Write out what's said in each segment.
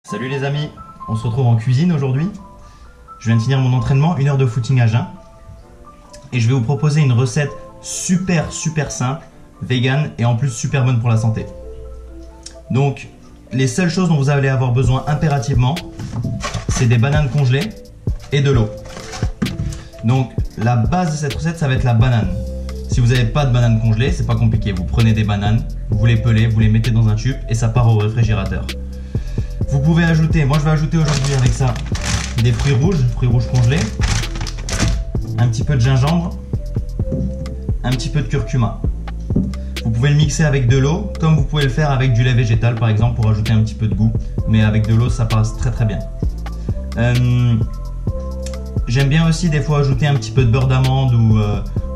Salut les amis, on se retrouve en cuisine aujourd'hui. Je viens de finir mon entraînement, 1 heure de footing à jeun. Et je vais vous proposer une recette super simple, vegan et en plus super bonne pour la santé. Donc les seules choses dont vous allez avoir besoin impérativement, c'est des bananes congelées et de l'eau. Donc la base de cette recette, ça va être la banane. Si vous n'avez pas de bananes congelées, c'est pas compliqué. Vous prenez des bananes, vous les pelez, vous les mettez dans un tube et ça part au réfrigérateur. Vous pouvez ajouter, moi je vais ajouter aujourd'hui avec ça des fruits rouges congelés, un petit peu de gingembre, un petit peu de curcuma. Vous pouvez le mixer avec de l'eau, comme vous pouvez le faire avec du lait végétal par exemple pour ajouter un petit peu de goût. Mais avec de l'eau ça passe très bien. J'aime bien aussi des fois ajouter un petit peu de beurre d'amande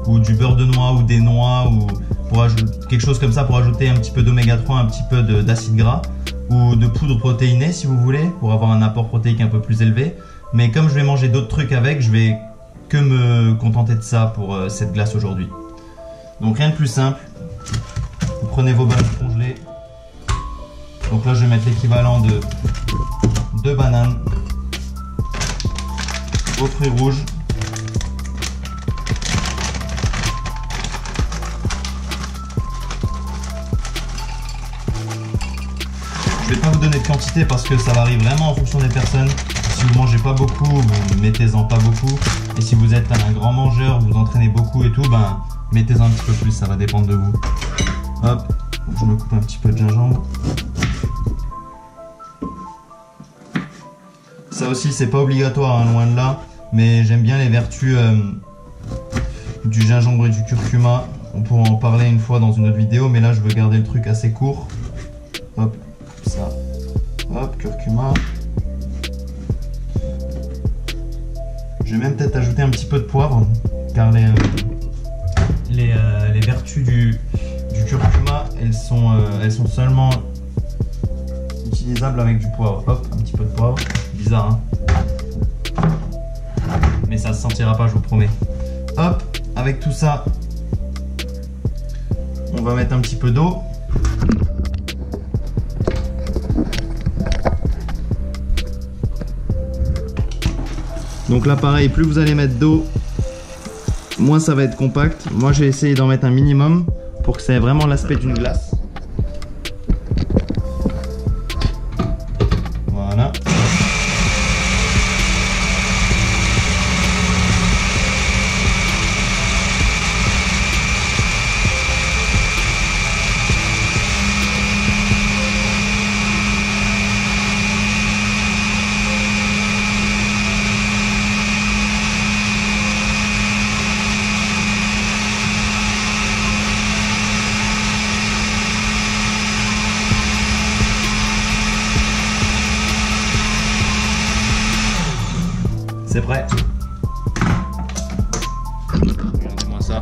ou du beurre de noix ou des noix ou pour ajouter quelque chose comme ça pour ajouter un petit peu d'oméga 3, un petit peu d'acide gras ou de poudre protéinée si vous voulez pour avoir un apport protéique un peu plus élevé. Mais comme je vais manger d'autres trucs avec, je vais que me contenter de ça pour cette glace aujourd'hui. Donc rien de plus simple. Vous prenez vos bananes congelées. Donc là je vais mettre l'équivalent de 2 bananes, vos fruits rouges, je vais pas vous donner de quantité parce que ça varie vraiment en fonction des personnes. Si vous mangez pas beaucoup, vous mettez-en pas beaucoup. Et si vous êtes un grand mangeur, vous entraînez beaucoup et tout, ben mettez-en un petit peu plus, ça va dépendre de vous. Hop, je me coupe un petit peu de gingembre. Ça aussi c'est pas obligatoire, hein, loin de là, mais j'aime bien les vertus du gingembre et du curcuma. On pourra en parler une fois dans une autre vidéo, mais là je veux garder le truc assez court. Hop, ça, hop, curcuma. Je vais même peut-être ajouter un petit peu de poivre, car les vertus du curcuma, elles sont seulement utilisables avec du poivre. Hop, un petit peu de poivre, bizarre hein, mais ça se sentira pas, je vous promets. Hop, avec tout ça, on va mettre un petit peu d'eau. Donc là pareil, plus vous allez mettre d'eau, moins ça va être compact. Moi j'ai essayé d'en mettre un minimum pour que ça ait vraiment l'aspect d'une glace. Voilà. C'est prêt. Regardez-moi ça.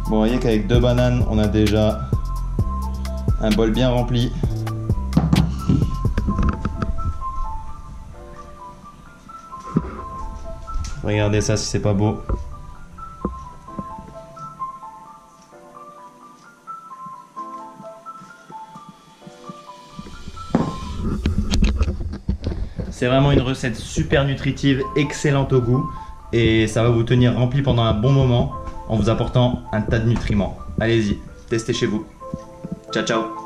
Bon, vous voyez qu'avec 2 bananes, on a déjà un bol bien rempli. Regardez ça si c'est pas beau. C'est vraiment une recette super nutritive, excellente au goût et ça va vous tenir rempli pendant un bon moment en vous apportant un tas de nutriments. Allez-y, testez chez vous. Ciao ciao.